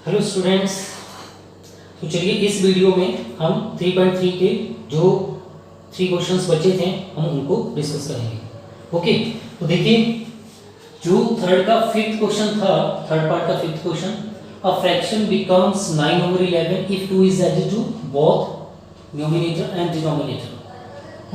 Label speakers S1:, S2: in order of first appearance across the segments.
S1: Hello students. तो चलिए इस वीडियो में हम 3.3 के जो 3 क्वेश्चंस बचे थे हम उनको डिस्कस करेंगे। ओके, तो देखिए जो थर्ड क्वेश्चन था, थर्ड पार्ट का fifth question, a fraction becomes 9/11 if 2 is added to both numerator and denominator.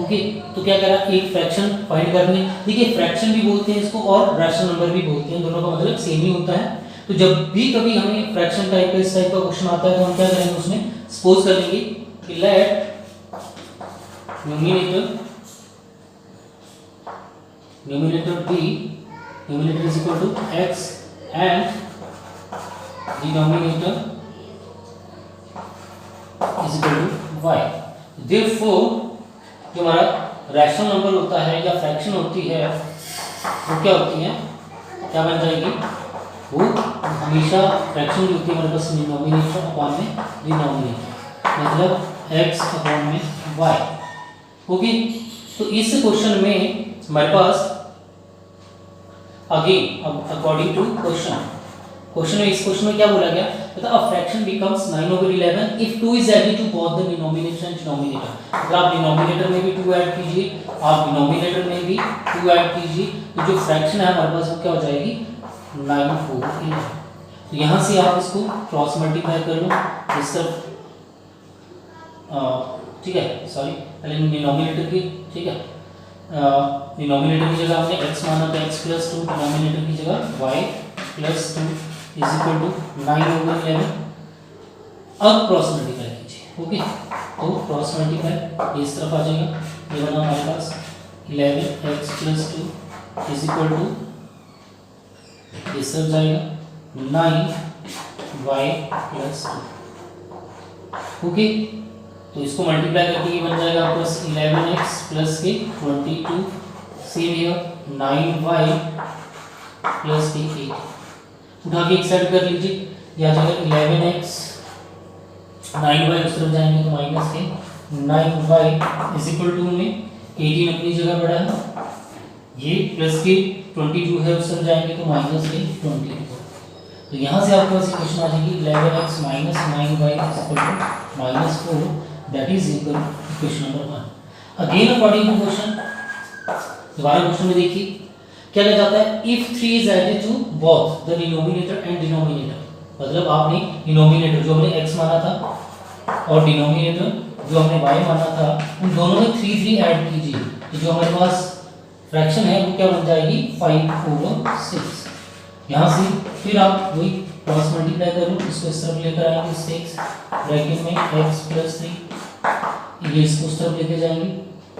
S1: Okay, तो क्या करा, एक फ्रैक्शन फाइंड करने। देखिए फ्रैक्शन भी बोलते हैं इसको और रैशनल नंबर भी बोलते हैं, दोनों का मतलब सेम ही होता है। तो जब भी कभी हमें फ्रैक्शन टाइप का इस टाइप का क्वेश्चन आता है तो हम क्या करेंगे, उसमें सपोज कर लेंगे कि let numerator is equal to x and denominator is equal to y। Therefore जो हमारा रैशनल नंबर होता है या फ्रैक्शन होती है वो क्या होती है, क्या बन जाएगी, वो हमेशा फ्रैक्शन जो होती है हमारे पास डिनोमिनेटर अपॉन में डिनोमिनेटर, मतलब x अपॉन में y। ओके, तो इस क्वेश्चन में हमारे पास अगेन अकॉर्डिंग टू क्वेश्चन में, इस क्वेश्चन में क्या बोला गया, मतलब a fraction becomes 9/11 if 2 is added to both the denominator and denominator. अगर आप डिनोमिनेटर में भी 2 ऐड कीजिए, आप डिनोमिनेटर में भी 2 ऐड कीजिए, तो जो फ्रैक्शन है हमारे पास वो क्या हो जाएगी, 9/4। तो यहाँ से आप इसको क्रॉस मल्टीप्लाई कर लो इस तरफ, ठीक है, सॉरी पहले डिनोमिनेटर की, ठीक है, डिनोमिनेटर की जगह हमने x माना था, x + 2, डिनोमिनेटर की जगह y + 2 इज इक्वल टू 9/11। अब क्रॉस मल्टीप्लाई कीजिए। ओके, तो क्रॉस मल्टीप्लाई इस तरफ आ जाएगा, ये बना हमारे पास 11x + 2 इज इक्वल टू, इस तरफ जाएगा 9y + 2। ओके, तो इसको मल्टीप्लाई करके ये बन जाएगा आपके पास 11x + के 22, सेम हियर 9y + के 8। उठा के एक साइड कर लीजिए, ये आ जाएगा 11x, 9y उस तरफ जाएंगे तो माइनस के 9y इज इक्वल टू में 18 अपनी जगह बढ़ा है, ये प्लस के 22 है उस तरफ जाएंगे तो माइनस के 24। तो यहाँ से आपके पास इक्वेशन आ जाएगी 11x - 9y is equal to -4, that is equal equation number 1। Again according to question, दोबारा क्वेश्चन में देखिए क्या कहा जाता है, if 3 is added to both the denominator and denominator, मतलब आपने डिनोमिनेटर जो हमने x माना था और डिनोमिनेटर जो हमने y माना था, उन दोनों में 3 ऐड कीजिए, तो जो हमारे पास फ्रैक्शन है वो क्या बन जाएगी, 5/6। यहाँ से फिर आप वही क्रॉस मल्टीप्लाई करो, इसको इस तरफ लेकर आएंगे 6 ब्रैकेट में x + 3, ये इसको उस तरफ लेके जाएंगे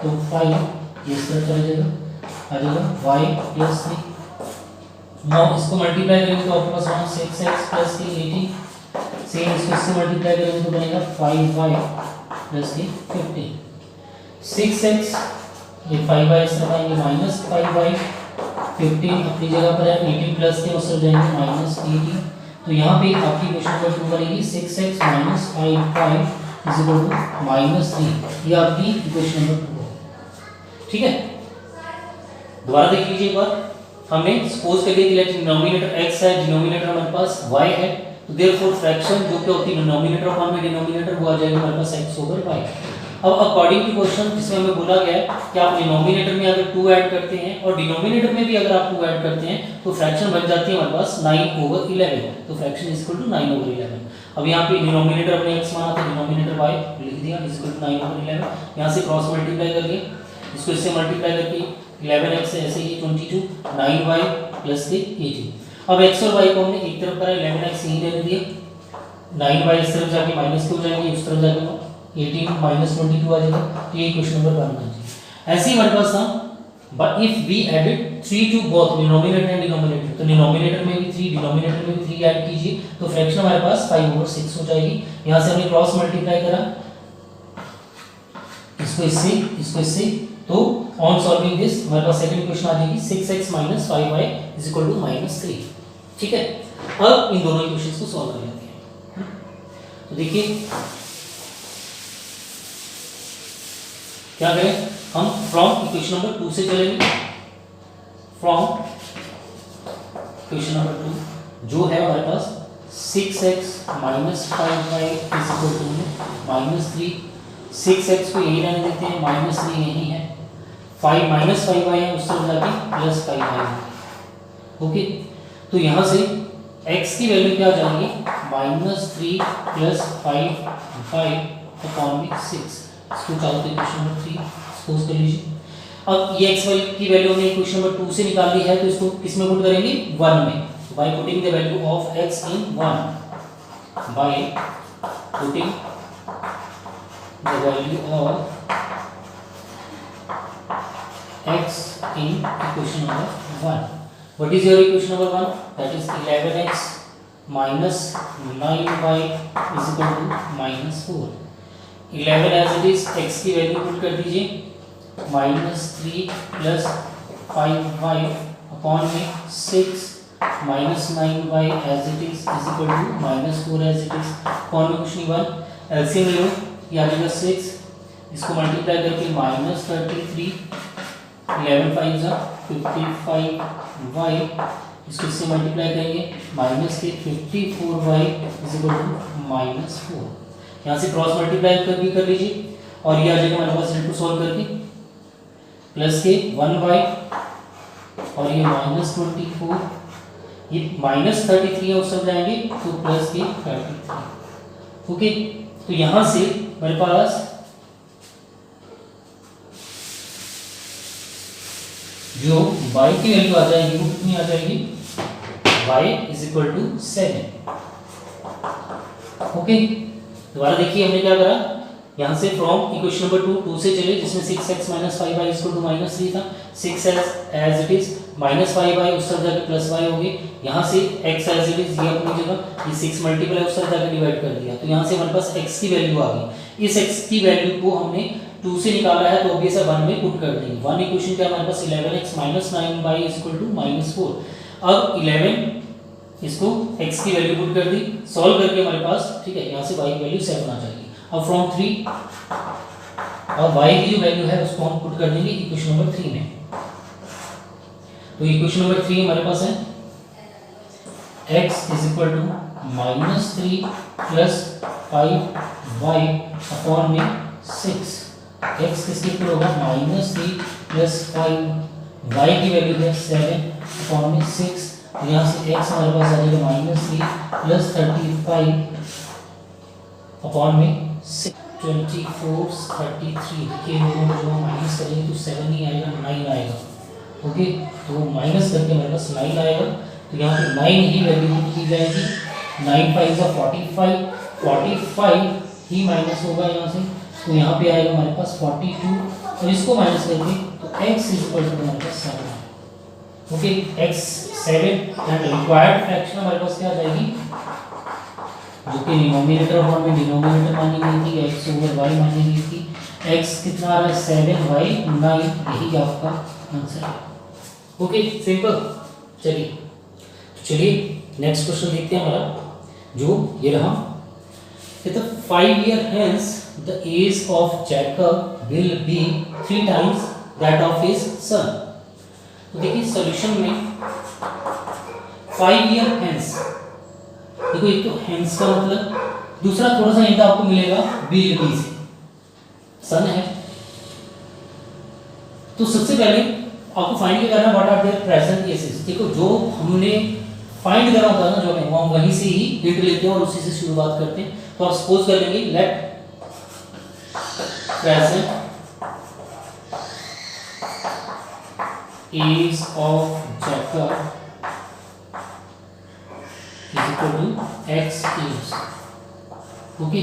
S1: तो 5 ये इस तरफ चला जाएगा, आ जाएगा y + 3। नाउ इसको मल्टीप्लाई करेंगे तो आपके पास वहाँ 6x + के 18, सेम इसको इससे मल्टीप्लाई करेंगे तो बनेगा 5y + के 15। 6x ये 5y इस तरफ आएंगे -5y, 15 अपनी जगह पर है, 18 प्लस के उस तरफ जाएंगे -18। तो यहाँ पे आपकी इक्वेशन नंबर 2 बनेगी 6x - 5y is equal to -3। ये आपकी इक्वेशन नंबर 2 है, ठीक है। दोबारा देख लीजिए एक बार, हमने सपोज कर लिया कि डिनोमिनेटर x है, डिनोमिनेटर हमारे पास y है, तो देयरफॉर फ्रैक्शन जो क्या होती है डिनोमिनेटर अपॉन में डिनोमिनेटर वो आ जाएगा हमारे पास x/y। अब अकॉर्डिंग टू क्वेश्चन जिसमें हमें बोला गया है कि आप डिनोमिनेटर में अगर 2 ऐड करते हैं और डिनोमिनेटर में भी अगर आप 2 ऐड करते हैं तो फ्रैक्शन बन जाती है हमारे पास 9/11, तो फ्रैक्शन इज इक्वल टू 9/11। अब यहाँ पे डिनोमिनेटर हमने x माना था, डिनोमिनेटर y लिख दिया इज इक्वल टू 9/11। यहाँ से क्रॉस मल्टीप्लाई करके इसको इससे मल्टीप्लाई करके 11x से ऐसे ही 22, 9y + के 18। अब x और y को हमने एक तरफ करा, 11x यहीं रहने दिया, 9y इस तरफ जाके माइनस के हो जाएंगे, उस तरफ जाके 18 - 22 आ जाएगा, तो ये क्वेश्चन नंबर 1 बन जाएगा। ऐसे ही हमारे पास था, but if we added 3 to both denominator and denominator, तो डिनोमिनेटर में भी 3 डिनोमिनेटर में भी 3 ऐड कीजिए तो फ्रैक्शन हमारे पास 5/6 हो जाएगी। यहाँ से हमने क्रॉस मल्टीप्लाई करा, इसको इससे, तो ऑन सॉल्विंग दिस हमारे पास सेकंड इक्वेशन आ जाएगी 6x - 5y is equal to -3, ठीक है। अब इन दोनों इक्वेशंस को सॉल्व कर लेते हैं। तो देखिए क्या करें, हम फ्रॉम इक्वेशन नंबर 2 से चलेंगे, फ्रॉम इक्वेशन नंबर 2 जो है हमारे पास 6x minus 5y is equal to minus 3। 6x को यही रहने देते हैं, माइनस 3 यही है, 5 माइनस 5y है, उस तरफ जाके प्लस 5y है। ओके, तो यहाँ से x की वैल्यू क्या आ जाएगी, -3 प्लस 5y अपॉन में 6। इसको चाहो तो इक्वेशन नंबर 3 सपोज कर लीजिए। अब ये x की वैल्यू हमने इक्वेशन नंबर 2 से निकाल ली है, तो इसको किस में पुट करेंगे, 1 में। Bye putting the value of x in 1, bye putting the value of x in equation number 1. What is your equation number 1? That is 11x minus 9y is equal to -4. 11 as it is, x की value put कर दीजिए, -3 plus 5y upon में 6 minus 9y as it is equal to -4 as it is upon में कुछ नहीं 1। LCM ले लो, ये आ जाएगा 6, इसको मल्टीप्लाई करके -33, 11 5 जा 55y, इसको इससे मल्टीप्लाई करेंगे माइनस के 54y इज इक्वल टू -4। यहाँ से क्रॉस मल्टीप्लाई कर लीजिए और ये आ जाएगा हमारे पास इनको सॉल्व करके प्लस के 1y और ये -24, ये -33 है, उस सब जाएंगे तो प्लस के 33। ओके, तो यहाँ से मेरे पास जो y की वैल्यू आ जाएगी वो कितनी आ जाएगी, y is equal to 7। Okay, दोबारा देखिए हमने क्या करा, यहाँ से फ्रॉम इक्वेशन नंबर 2 से चले जिसमें 6x minus 5y is equal to -3 था, 6 as it is minus 5y उस तरफ जाके प्लस y हो गई, यहाँ से x एज इट इज ये अपनी जगह, ये 6 मल्टीप्लाई उस तरफ जाके डिवाइड कर दिया, तो यहाँ से हमारे पास x की वैल्यू आ गई। इस x की वैल्यू को हमने 2 से निकाला है तो ऑब्वियस है 1 में पुट कर देंगे। 1 इक्वेशन क्या हमारे पास 11x minus 9y is equal to -4। अब 11 इसको x की वैल्यू पुट कर दी, सॉल्व करके हमारे पास, ठीक है, यहाँ से y की वैल्यू 7 आ जाएगी। अब फ्रॉम 3 और y की जो वैल्यू है उसको हम पुट कर देंगे इक्वेशन नंबर 3 में। तो इक्वेशन नंबर 3 हमारे पास है x is equal to -3 plus 5y upon में 6। x किसके इक्वल होगा, -3 प्लस 5, y की वैल्यू है 7 अपॉन में 6, तो यहाँ से x हमारे पास आ जाएगा -3 प्लस 35 अपॉन में 6, 24 33। देखिए दोनों को जो हम माइनस करेंगे तो 7 नहीं आएगा, 9 आएगा। ओके, तो माइनस करके हमारे पास 9 आएगा, तो यहाँ पे 9 ही वैल्यू की जाएगी। 9 5 का 45 ही माइनस होगा यहाँ से, तो यहाँ पे आएगा हमारे पास 42 और इसको माइनस करके तो x इज इक्वल टू हमारे पास 7। Okay, x 7 and required fraction हमारे पास क्या आ जाएगी, जो कि डिनोमिनेटर फॉर्म में डिनोमिनेटर मानी गई थी, x ओवर y मानी गई थी। x कितना आ रहा है 7y 9, यही आपका आंसर है। Okay, simple. चलिए नेक्स्ट क्वेश्चन देखते हैं हमारा, जो ये रहा, कहता 5 years hence the age of Jacob will be 3 times that of his son। तो देखिए सॉल्यूशन में 5 years hence, देखो एक तो hence का मतलब, दूसरा थोड़ा सा हिंट आपको मिलेगा will be से, सन है। तो सबसे पहले आपको फाइंड करना what are there present cases. देखो जो हमने फाइंड करा होता है ना, जो है वो वहीं से ही हिंट लेते हैं और उसी से शुरुआत करते हैं। तो आप सपोज कर लेंगे let present age of Jacob is equal to x years. Okay,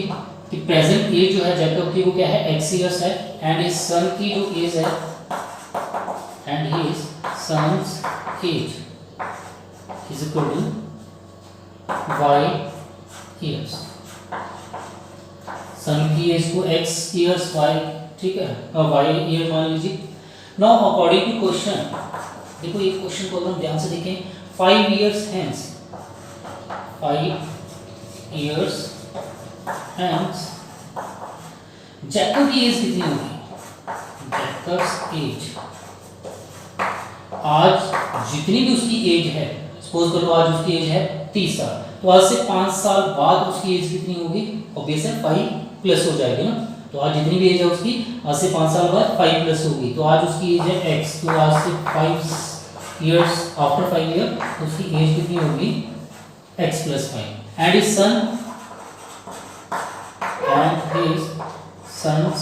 S1: कि प्रेजेंट एज जो है जैकब की वो क्या है, x इयर्स है, एंड इस सन की जो एज है, and his son's age is equal to y years. Son की एज को x इयर्स y, ठीक है, y ईयर मान लीजिए। नाउ अकॉर्डिंग टू क्वेश्चन, देखो ये क्वेश्चन को अगर हम ध्यान से देखें, 5 years hence, 5 years hence Jacob की एज कितनी होगी, जैकब्स एज, आज जितनी भी उसकी एज है, सपोज करो आज उसकी एज है 30 साल, तो आज से 5 साल बाद उसकी एज कितनी होगी? ऑब्वियस है 5 प्लस हो जाएगी ना। तो आज जितनी भी एज है उसकी आज से 5 साल बाद 5 प्लस होगी। तो आज उसकी एज है x, तो आज से 5 years आफ्टर 5 ईयर उसकी एज कितनी होगी? x plus 5 and his son's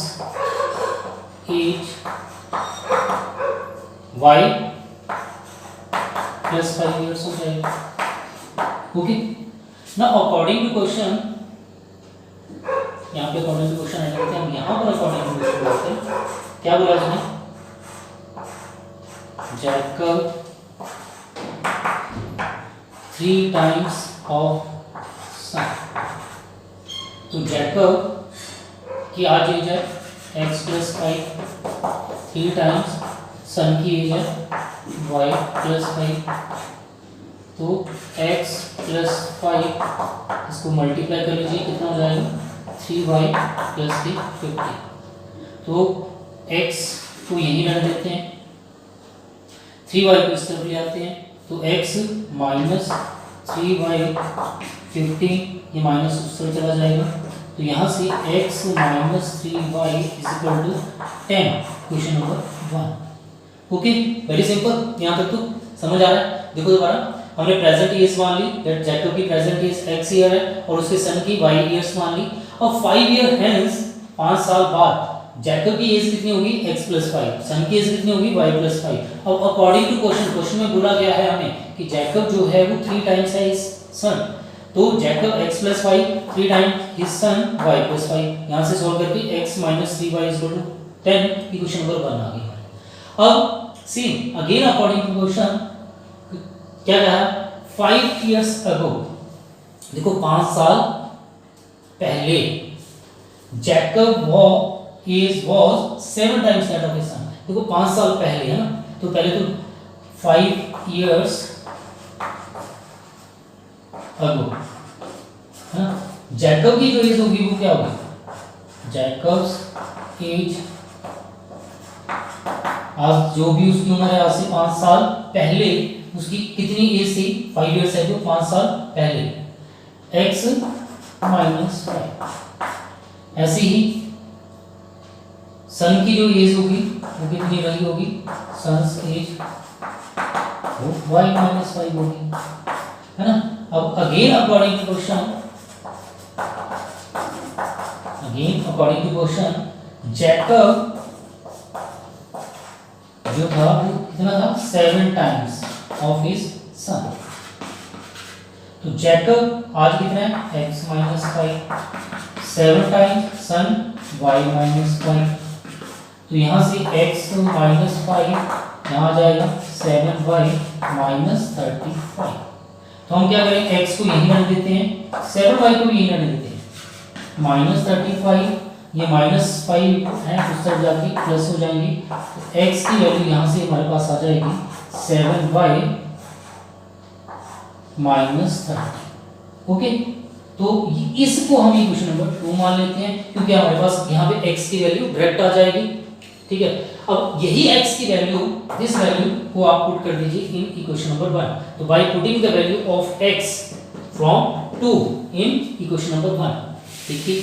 S1: age y plus 5 years हो जाएगा। Okay, now according to question, यहाँ पे अकॉर्डिंग टू क्वेश्चन ऐड करते हैं हम, यहाँ पर अकॉर्डिंग टू क्वेश्चन बोलते हैं क्या बोला इसने? जैकब 3 times of सन। तो जैकब की आज एज है x plus 5, 3 times सन की एज है y plus 5। तो x plus 5 इसको मल्टीप्लाई कर लीजिए, कितना हो जाएगा? 3y plus 50। तो x को यहीं रख देते हैं, 3y को इस तरफ ले आते हैं, तो x माइनस 3y 50, ये माइनस उस तरफ चला जाएगा। तो यहाँ से x minus 3y equal to 10, question number 1। Okay, very simple, यहाँ तक तो समझ आ रहा है। देखो दोबारा, हमने प्रेजेंट ईयर्स मान ली, दैट जैकब की प्रेजेंट ईयर्स x ईयर है और उसके सन की y ईयर्स मान ली। अब 5 ईयर हेंस, 5 साल बाद जैकब की एज कितनी होगी? x plus 5, सन की एज कितनी होगी? y plus 5। अब अकॉर्डिंग टू क्वेश्चन में बोला गया है हमें कि जैकब जो है वो 3 टाइम्स है इस सन, तो Jacob x plus 5 3 times his son y plus 5। यहाँ से सॉल्व करके x minus 3y is equal to 10, equation number 1 आ गई। अब same again according to question क्या कहा? 5 years ago, देखो 5 साल पहले Jacob age was 7 times that of his son. देखो 5 साल पहले है ना, तो पहले तो 5 years ago है ना, जैकब की जो एज होगी वो क्या होगी? जैकब्स एज आज जो भी उसकी उम्र है आज से 5 साल पहले उसकी कितनी एज थी? 5 years है, जो 5 साल पहले x माइनस 5। ऐसे ही सन की जो एज होगी वो कितनी रही होगी? सन्स एज वो y माइनस 5 होगी, है ना। अब again according to question Jacob जो था वो कितना था? 7 टाइम्स ऑफ हिज सन। तो जैकब आज कितना है? x माइनस 5, 7 टाइम्स सन y माइनस 5। तो यहाँ से x माइनस 5 यहाँ आ जाएगा 7y माइनस 35। तो हम क्या करें? x को यहीं रख देते हैं, 7y को भी यहीं रख देते हैं, माइनस 35, ये माइनस 5 है उस तरफ जाके प्लस हो जाएंगे। तो x की वैल्यू यहाँ से हमारे पास आ जाएगी 7y माइनस 30। ओके, तो इसको हम इक्वेशन नंबर 2 मान लेते हैं, क्योंकि हमारे पास यहाँ पे x की वैल्यू डायरेक्ट आ जाएगी। ठीक है, अब यही x की वैल्यू, दिस वैल्यू को आप पुट कर दीजिए इन इक्वेशन नंबर 1। तो by putting the value of x from 2 in equation number 1, देखिए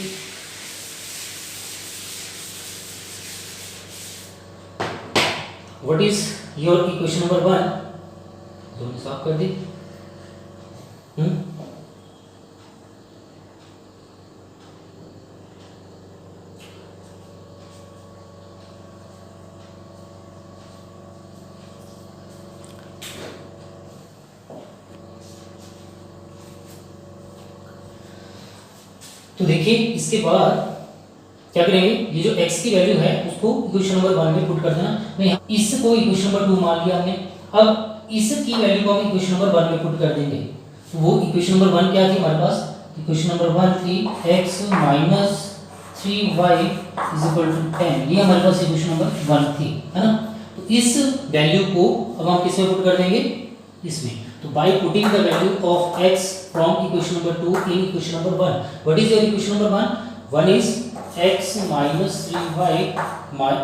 S1: what is your equation number 1, दोनों साफ कर दी। तो देखिए इसके बाद क्या करेंगे? ये जो x की वैल्यू है उसको इक्वेशन नंबर 1 में पुट कर देना। नहीं, इसको इक्वेशन नंबर 2 मान लिया हमने। अब इसकी वैल्यू को हम इक्वेशन नंबर 1 में पुट कर देंगे। तो वो इक्वेशन नंबर 1 क्या थी हमारे पास? इक्वेशन नंबर 1 थी x minus 3y is equal to 10। ये हमारे पास इक्वेशन नंबर 1 थी, है ना। तो इस वैल्यू को अब हम किस में पुट कर देंगे? इसमें। तो by putting the value of x from equation number 2 in equation number 1, what is your equation number 1? 1 is x minus 3y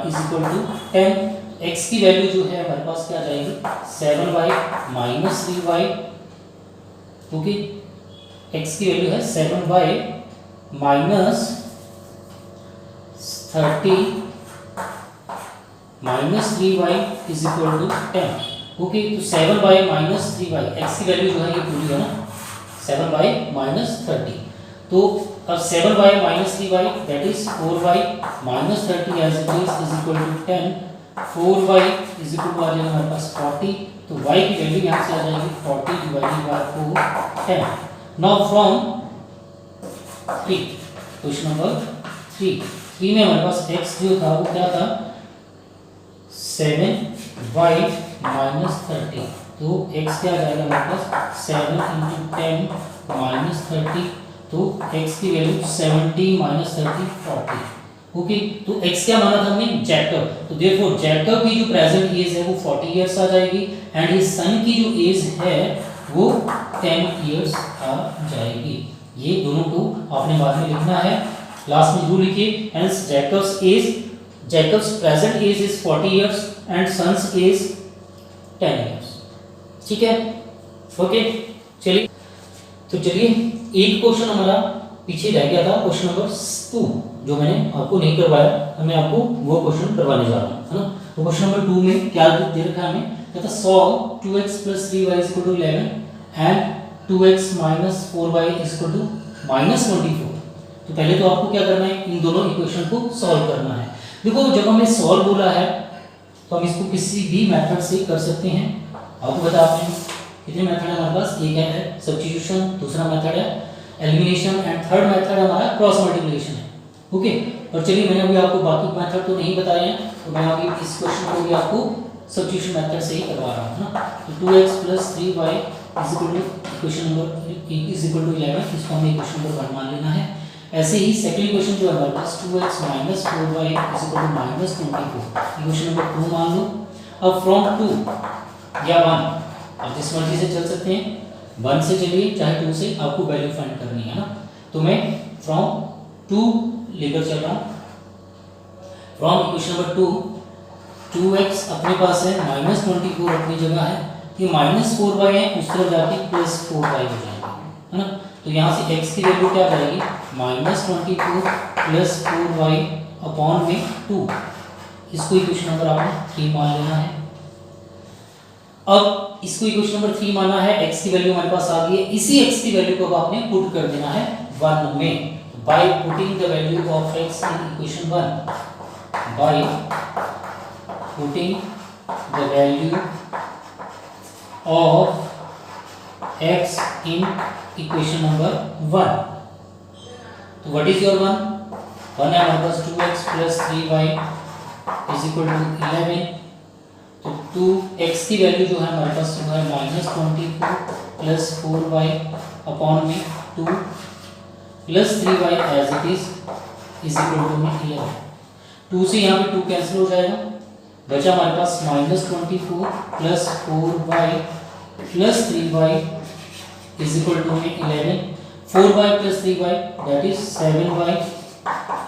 S1: is equal to 10। x की वैल्यू जो है हमारे पास क्या आ जाएगी? 7y minus 3y। Okay, x की value है 7y minus 30 minus 3y is equal to 10। Okay, तो 7y माइनस 3y, x की वैल्यू जो है ये पूरी है ना, 7y माइनस 30। तो अब 7y minus 3y that is 4y minus 30 as it is equal to 10। 4y is equal to आ जाएगा हमारे पास 40, तो y की वैल्यू यहाँ से आ जाएगी 40 divided by 4 10। Now from 3, question number 3 में हमारे पास x जो था वो क्या था, 7y माइनस 30, तो x क्या आ जाएगा हमारे पास 7 इंटू 10 माइनस 30, तो x की वैल्यू 70 माइनस 30 40। ओके, तो x क्या माना था हमने, जैकब, तो देयरफॉर जैकब की जो प्रेजेंट एज है वो 40 इयर्स आ जाएगी एंड हिज सन की जो एज है वो 10 इयर्स आ जाएगी। ये दोनों को आपने बाद में लिखना है, लास्ट में जरूर लिखिए। Hence Jacob's present age is 40 years and son's age 10 years. ठीक है, ओके, चलिए तो चलिए एक क्वेश्चन हमारा पीछे रह गया था, क्वेश्चन नंबर 2 जो मैंने आपको नहीं करवाया, मैं आपको वो क्वेश्चन करवाने जा रहा हूँ, है ना। तो क्वेश्चन नंबर 2 में क्या दे रखा है हमें, कहता solve 2x + 3y = 11 and 2x - 4y = -24। तो पहले तो आपको क्या करना है, इन दोनों इक्वेशन को सॉल्व करना है। देखो जब हमने सॉल्व बोला है तो हम इसको किसी भी मेथड से कर सकते हैं। आपको बताते हैं कितने मेथड है हमारे पास, एक है सब्स्टिट्यूशन, दूसरा मेथड है एलिमिनेशन एंड थर्ड मेथड हमारा क्रॉस मल्टीप्लिकेशन है। ओके, और चलिए मैंने अभी आपको बाकी मेथड तो नहीं बताए हैं, तो मैं अभी इस क्वेश्चन को भी आपको सब्स्टिट्यूशन मेथड से ही करवा रहा हूँ ना। तो 2x + 3y इक्वेशन नंबर = 11, इसको हमें इक्वेशन नंबर 1 मान लेना है। ऐसे ही सेकंड इक्वेशन जो है हमारे पास 2x - 4y = -24, इक्वेशन नंबर 2 मान लो। अब फ्रॉम 2 या 1 आप जिस मर्जी से चल सकते हैं, 1 से चलिए चाहे 2 से, आपको वैल्यू फाइंड करनी है ना। तो मैं फ्रॉम 2 लेकर चल रहा हूँ। फ्रॉम इक्वेशन नंबर 2 2x अपने पास है, -24 अपनी जगह है, ये -4y है, उस तरफ जाके +4y हो जाएगा, है ना। तो यहाँ से x की वैल्यू क्या आ जाएगी, -24 + 4y अपॉन में 2, इसको इक्वेशन नंबर आपने 3 मान लेना है। अब इसको इक्वेशन नंबर 3 माना है, x की वैल्यू हमारे पास आ गई है, इसी x की वैल्यू को अब आपने पुट कर देना है 1 में, bye putting the value of x in equation 1, bye putting the value of x in equation number 1। तो व्हाट इज योर 1 है हमारे पास 2x + 3y = 11, तो 2x की वैल्यू जो है हमारे पास जो है -24 + 4y अपॉन में 2 + 3y एज इट इज = में 11। 2 से यहाँ पे 2 कैंसिल हो जाएगा, बचा हमारे पास -24 + 4y + 3y = में 11। 4y + 3y that is 7y,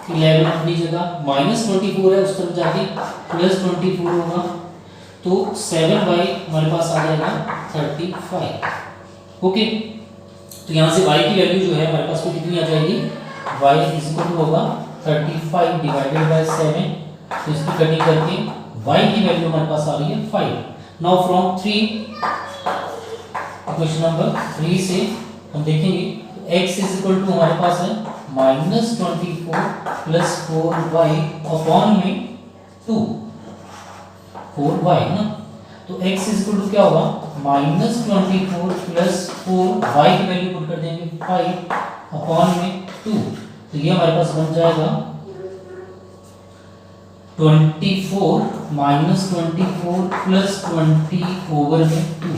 S1: 11 अपनी जगह, -24 है उस तरफ जाके +24 होगा, तो 7y हमारे पास आ जाएगा 35। ओके, तो यहाँ से y की वैल्यू जो है हमारे पास वो कितनी आ जाएगी, y होगा 35 डिवाइडेड बाय 7, तो इसकी कटिंग करके y की वैल्यू हमारे पास आ रही है 5। नाउ फ्रॉम 3 क्वेश्चन नंबर 3 से हम देखेंगे x हमारे पास है -24 + 4y अपॉन में 2, 4y है ना। तो x क्या होगा, -24 + 4y की वैल्यू पुट कर देंगे 5 अपॉन में 2, तो ये हमारे पास बन जाएगा 24 -24 + 20/2।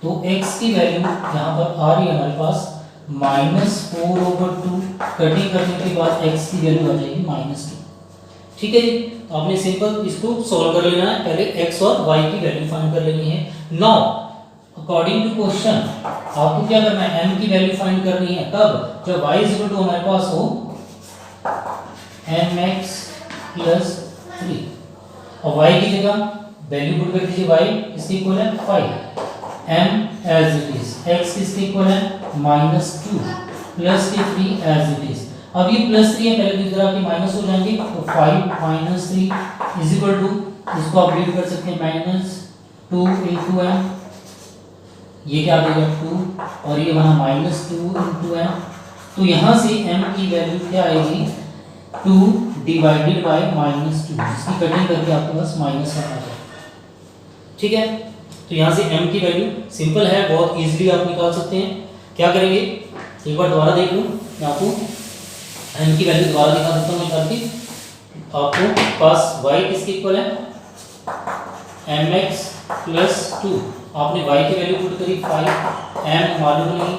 S1: तो x की वैल्यू यहाँ पर आ रही है हमारे पास -4/2, कटिंग करने के बाद x की वैल्यू आ जाएगी -2। ठीक है जी, तो आपने सिंपल इसको सॉल्व कर लेना है, पहले x और y की वैल्यू फाइंड कर लेनी है। नाउ अकॉर्डिंग टू क्वेश्चन आपको क्या करना है, m की वैल्यू फाइंड करनी है, कब, जब y हमारे पास हो mx + 3 और y की जगह वैल्यू पुट कर दीजिए, y इसकी इक्वल है 5, m as it is, x किसके इक्वल है -2 प्लस के 3 एज इट इज। अब ये +3 है, पहले की तरह के माइनस हो जाएंगे, तो 5 - 3 इज इक्वल टू, इसको आप रीड कर सकते हैं -2 × m, ये क्या आ जाएगा 2 और ये बना -2 × m। तो यहाँ से m की वैल्यू क्या आएगी 2 डिवाइडेड बाय -2, इसकी कटिंग करके आपके पास -1 आ जाएगा। ठीक है, तो यहाँ से m की वैल्यू सिंपल है, बहुत इजीली आप निकाल सकते हैं। क्या करेंगे, एक बार दोबारा देख लूँ मैं आपको, m की वैल्यू दोबारा दिखा देता हूँ निकाल के। आपको पास y किसके इक्वल है mx + 2, आपने y की वैल्यू पुट करी 5, m मालूम नहीं,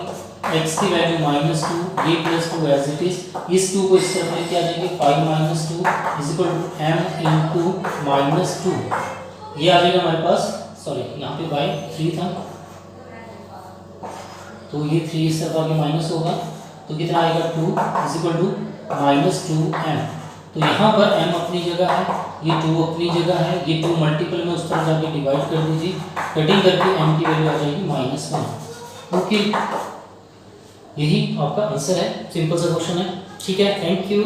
S1: x की वैल्यू -2, ये +2 एज इट इज, इस 2 को इस तरफ लेके आ जाएंगे, 5 - 2 = m × -2, ये आ जाएगा हमारे पास, सॉरी यहाँ पे y 3 था, तो ये 3 इस तरफ आगे माइनस होगा, तो कितना आएगा 2 = -2m। तो यहाँ पर m अपनी जगह है, ये 2 अपनी जगह है, ये 2 मल्टीपल में उस तरफ जाके डिवाइड कर दीजिए, कटिंग करके m की वैल्यू आ जाएगी -1। ओके, यही आपका आंसर है, सिंपल सा क्वेश्चन है। ठीक है, थैंक यू।